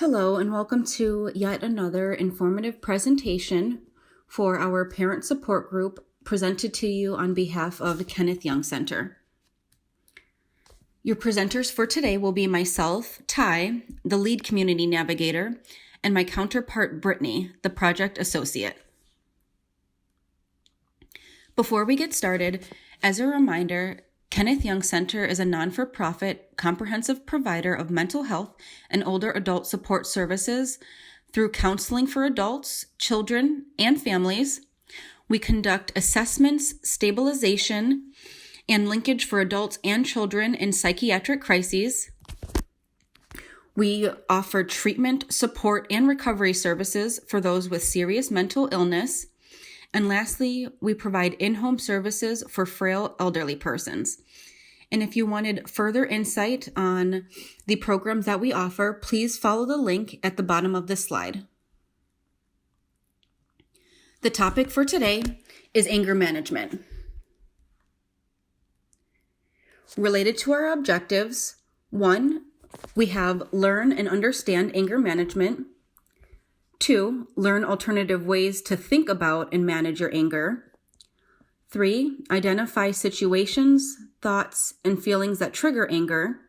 Hello, and welcome to yet another informative presentation for our parent support group presented to you on behalf of the Kenneth Young Center. Your presenters for today will be myself, Ty, the lead community navigator, and my counterpart, Brittany, the project associate. Before we get started, as a reminder, Kenneth Young Center is a non-for-profit, comprehensive provider of mental health and older adult support services through counseling for adults, children, and families. We conduct assessments, stabilization, and linkage for adults and children in psychiatric crises. We offer treatment, support, and recovery services for those with serious mental illness. And lastly, we provide in-home services for frail elderly persons. And if you wanted further insight on the programs that we offer, please follow the link at the bottom of this slide. The topic for today is anger management. Related to our objectives, 1, we have learn and understand anger management. 2, learn alternative ways to think about and manage your anger. 3, identify situations, thoughts, and feelings that trigger anger.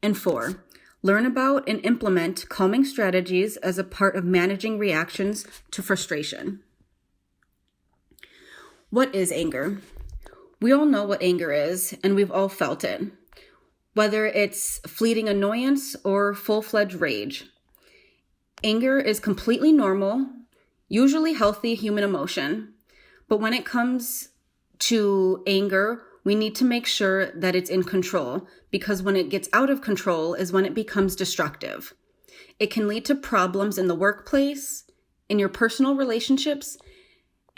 And 4, learn about and implement calming strategies as a part of managing reactions to frustration. What is anger? We all know what anger is, and we've all felt it, whether it's fleeting annoyance or full-fledged rage. Anger is completely normal, usually healthy human emotion, but when it comes to anger, we need to make sure that it's in control, because when it gets out of control is when it becomes destructive. It can lead to problems in the workplace, in your personal relationships,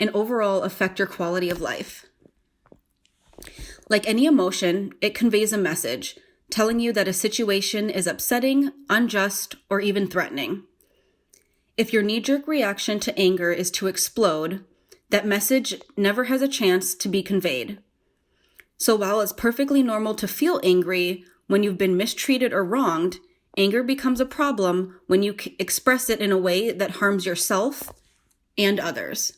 and overall affect your quality of life. Like any emotion, it conveys a message telling you that a situation is upsetting, unjust, or even threatening. If your knee-jerk reaction to anger is to explode, that message never has a chance to be conveyed. So while it's perfectly normal to feel angry when you've been mistreated or wronged, anger becomes a problem when you express it in a way that harms yourself and others.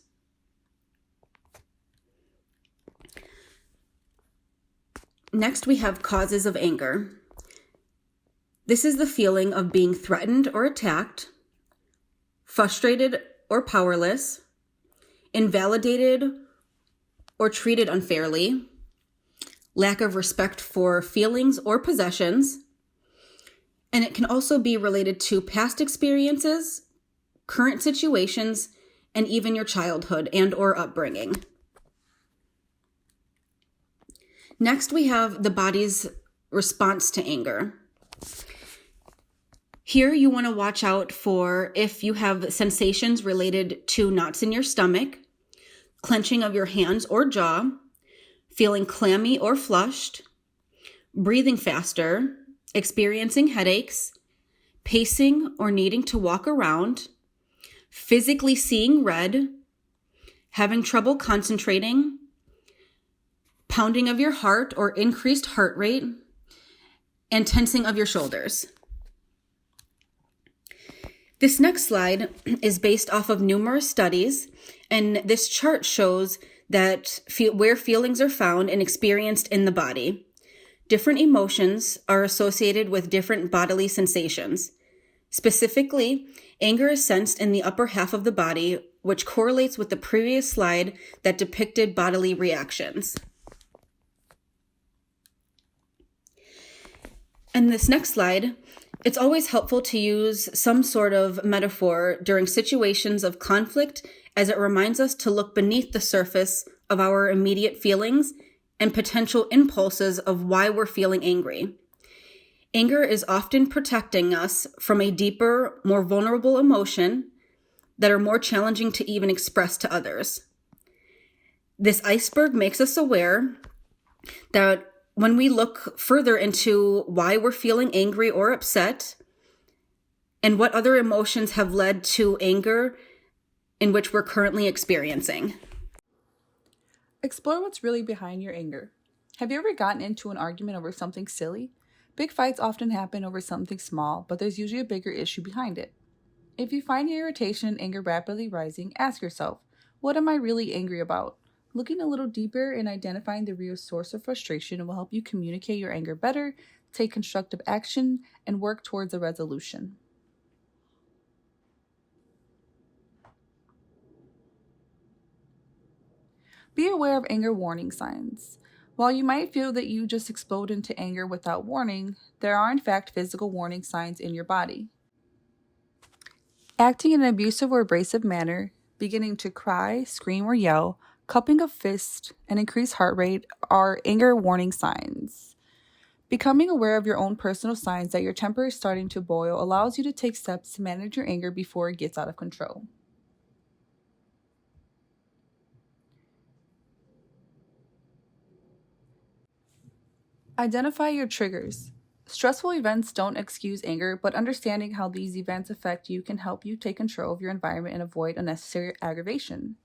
Next, we have causes of anger. This is the feeling of being threatened or attacked, frustrated or powerless, invalidated or treated unfairly, lack of respect for feelings or possessions, and it can also be related to past experiences, current situations, and even your childhood and or upbringing. Next, we have the body's response to anger. Here, you want to watch out for if you have sensations related to knots in your stomach, clenching of your hands or jaw, feeling clammy or flushed, breathing faster, experiencing headaches, pacing or needing to walk around, physically seeing red, having trouble concentrating, pounding of your heart or increased heart rate, and tensing of your shoulders. This next slide is based off of numerous studies, and this chart shows that where feelings are found and experienced in the body. Different emotions are associated with different bodily sensations. Specifically, anger is sensed in the upper half of the body, which correlates with the previous slide that depicted bodily reactions. In this next slide, it's always helpful to use some sort of metaphor during situations of conflict, as it reminds us to look beneath the surface of our immediate feelings and potential impulses of why we're feeling angry. Anger is often protecting us from a deeper, more vulnerable emotion that are more challenging to even express to others. This iceberg makes us aware that when we look further into why we're feeling angry or upset, and what other emotions have led to anger in which we're currently experiencing. Explore what's really behind your anger. Have you ever gotten into an argument over something silly? Big fights often happen over something small, but there's usually a bigger issue behind it. If you find your irritation and anger rapidly rising, ask yourself, what am I really angry about? Looking a little deeper and identifying the real source of frustration will help you communicate your anger better, take constructive action, and work towards a resolution. Be aware of anger warning signs. While you might feel that you just explode into anger without warning, there are in fact physical warning signs in your body. Acting in an abusive or abrasive manner, beginning to cry, scream, or yell, cupping of fist, and increased heart rate are anger warning signs. Becoming aware of your own personal signs that your temper is starting to boil allows you to take steps to manage your anger before it gets out of control. Identify your triggers. Stressful events don't excuse anger, but understanding how these events affect you can help you take control of your environment and avoid unnecessary aggravation.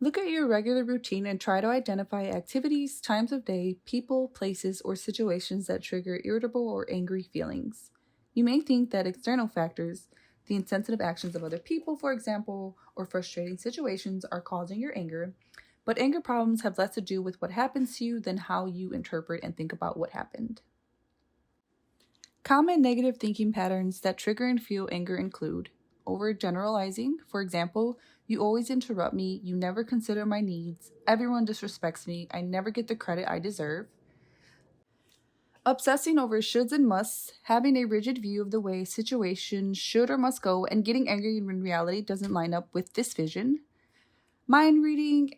Look at your regular routine and try to identify activities, times of day, people, places, or situations that trigger irritable or angry feelings. You may think that external factors, the insensitive actions of other people, for example, or frustrating situations are causing your anger, but anger problems have less to do with what happens to you than how you interpret and think about what happened. Common negative thinking patterns that trigger and fuel anger include overgeneralizing, for example, you always interrupt me, you never consider my needs, everyone disrespects me, I never get the credit I deserve. Obsessing over shoulds and musts, having a rigid view of the way a situation should or must go, and getting angry when reality doesn't line up with this vision. Mind reading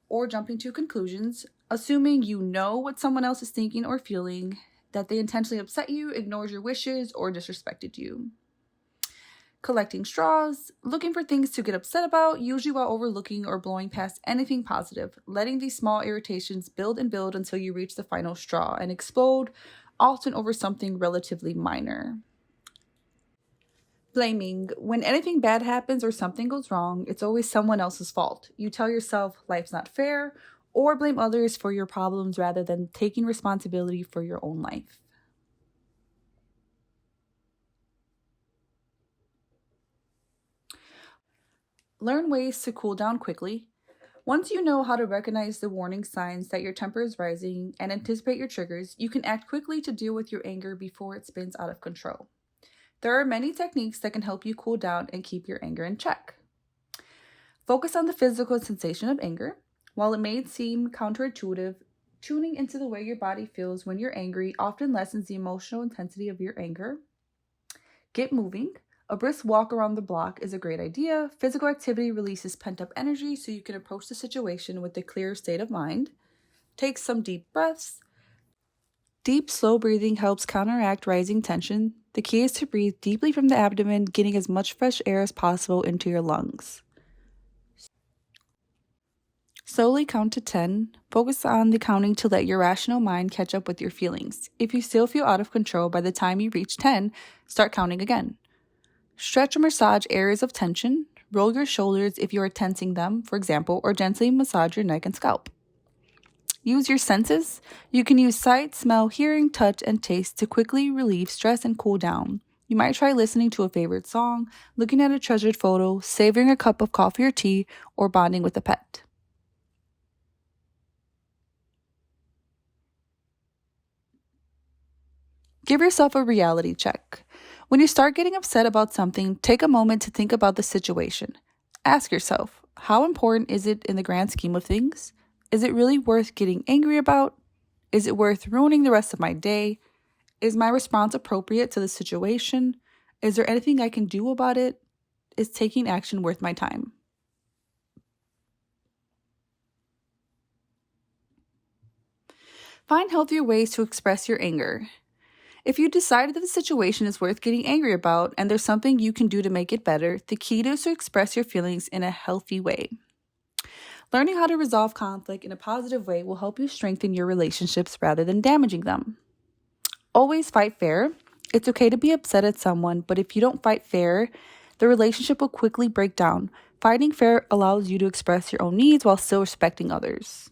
or jumping to conclusions, assuming you know what someone else is thinking or feeling, that they intentionally upset you, ignores your wishes, or disrespected you. Collecting straws, looking for things to get upset about, usually while overlooking or blowing past anything positive, letting these small irritations build and build until you reach the final straw and explode, often over something relatively minor. Blaming. When anything bad happens or something goes wrong, it's always someone else's fault. You tell yourself life's not fair, or blame others for your problems rather than taking responsibility for your own life. Learn ways to cool down quickly. Once you know how to recognize the warning signs that your temper is rising and anticipate your triggers, you can act quickly to deal with your anger before it spins out of control. There are many techniques that can help you cool down and keep your anger in check. Focus on the physical sensation of anger. While it may seem counterintuitive, tuning into the way your body feels when you're angry often lessens the emotional intensity of your anger. Get moving. A brisk walk around the block is a great idea. Physical activity releases pent-up energy so you can approach the situation with a clear state of mind. Take some deep breaths. Deep, slow breathing helps counteract rising tension. The key is to breathe deeply from the abdomen, getting as much fresh air as possible into your lungs. Slowly count to 10. Focus on the counting to let your rational mind catch up with your feelings. If you still feel out of control by the time you reach 10, start counting again. Stretch or massage areas of tension. Roll your shoulders if you are tensing them, for example, or gently massage your neck and scalp. Use your senses. You can use sight, smell, hearing, touch, and taste to quickly relieve stress and cool down. You might try listening to a favorite song, looking at a treasured photo, savoring a cup of coffee or tea, or bonding with a pet. Give yourself a reality check. When you start getting upset about something, take a moment to think about the situation. Ask yourself, how important is it in the grand scheme of things? Is it really worth getting angry about? Is it worth ruining the rest of my day? Is my response appropriate to the situation? Is there anything I can do about it? Is taking action worth my time? Find healthier ways to express your anger. If you decide that the situation is worth getting angry about and there's something you can do to make it better, the key is to express your feelings in a healthy way. Learning how to resolve conflict in a positive way will help you strengthen your relationships rather than damaging them. Always fight fair. It's okay to be upset at someone, but if you don't fight fair, the relationship will quickly break down. Fighting fair allows you to express your own needs while still respecting others.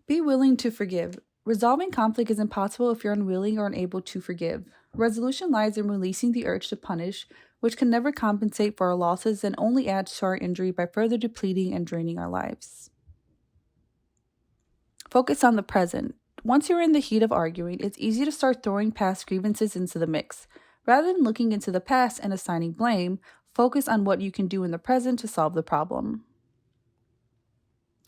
Be willing to forgive. Resolving conflict is impossible if you're unwilling or unable to forgive. Resolution lies in releasing the urge to punish, which can never compensate for our losses and only adds to our injury by further depleting and draining our lives. Focus on the present. Once you're in the heat of arguing, it's easy to start throwing past grievances into the mix. Rather than looking into the past and assigning blame, focus on what you can do in the present to solve the problem.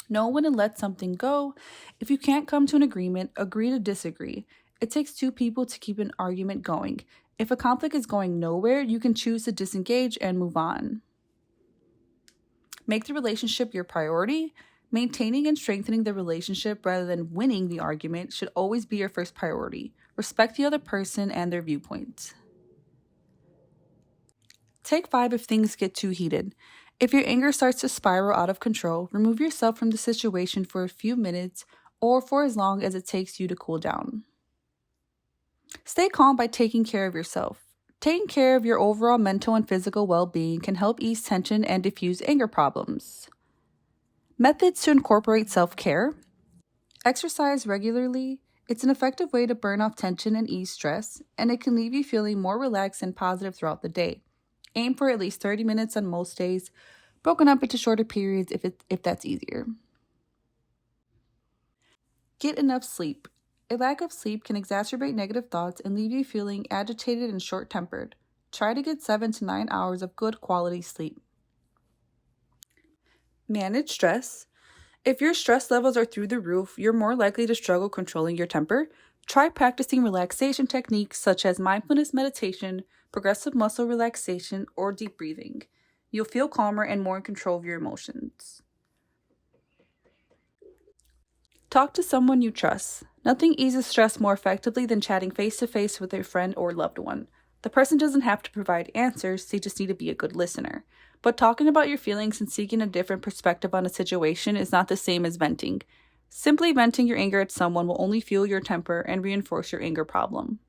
Know when to let something go. If you can't come to an agreement, agree to disagree. It takes two people to keep an argument going. If a conflict is going nowhere, you can choose to disengage and move on. Make the relationship your priority. Maintaining and strengthening the relationship rather than winning the argument should always be your first priority. Respect the other person and their viewpoints. Take 5 if things get too heated. If your anger starts to spiral out of control, remove yourself from the situation for a few minutes or for as long as it takes you to cool down. Stay calm by taking care of yourself. Taking care of your overall mental and physical well-being can help ease tension and diffuse anger problems. Methods to incorporate self-care. Exercise regularly. It's an effective way to burn off tension and ease stress, and it can leave you feeling more relaxed and positive throughout the day. Aim for at least 30 minutes on most days, broken up into shorter periods if that's easier. Get enough sleep. A lack of sleep can exacerbate negative thoughts and leave you feeling agitated and short-tempered. Try to get 7 to 9 hours of good quality sleep. Manage stress. If your stress levels are through the roof, you're more likely to struggle controlling your temper. Try practicing relaxation techniques such as mindfulness meditation, progressive muscle relaxation, or deep breathing. You'll feel calmer and more in control of your emotions. Talk to someone you trust. Nothing eases stress more effectively than chatting face-to-face with a friend or loved one. The person doesn't have to provide answers, they just need to be a good listener. But talking about your feelings and seeking a different perspective on a situation is not the same as venting. Simply venting your anger at someone will only fuel your temper and reinforce your anger problem.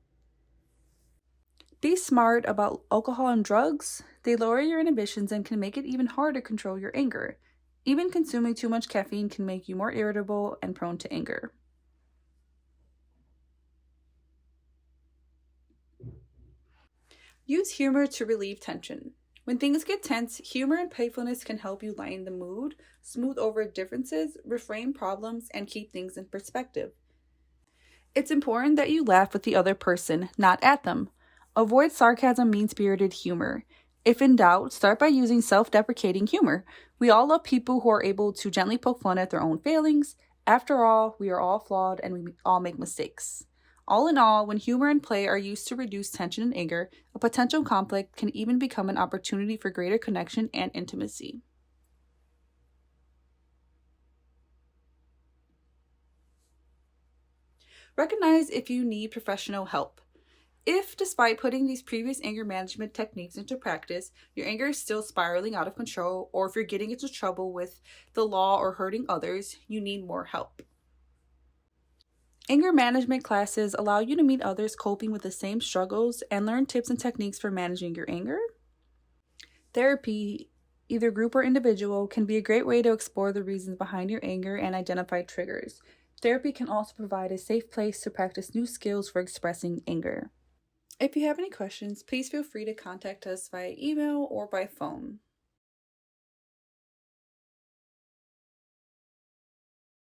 Be smart about alcohol and drugs. They lower your inhibitions and can make it even harder to control your anger. Even consuming too much caffeine can make you more irritable and prone to anger. Use humor to relieve tension. When things get tense, humor and playfulness can help you lighten the mood, smooth over differences, reframe problems, and keep things in perspective. It's important that you laugh with the other person, not at them. Avoid sarcasm, mean-spirited humor. If in doubt, start by using self-deprecating humor. We all love people who are able to gently poke fun at their own failings. After all, we are all flawed and we all make mistakes. All in all, when humor and play are used to reduce tension and anger, a potential conflict can even become an opportunity for greater connection and intimacy. Recognize if you need professional help. If, despite putting these previous anger management techniques into practice, your anger is still spiraling out of control, or if you're getting into trouble with the law or hurting others, you need more help. Anger management classes allow you to meet others coping with the same struggles and learn tips and techniques for managing your anger. Therapy, either group or individual, can be a great way to explore the reasons behind your anger and identify triggers. Therapy can also provide a safe place to practice new skills for expressing anger. If you have any questions, please feel free to contact us via email or by phone.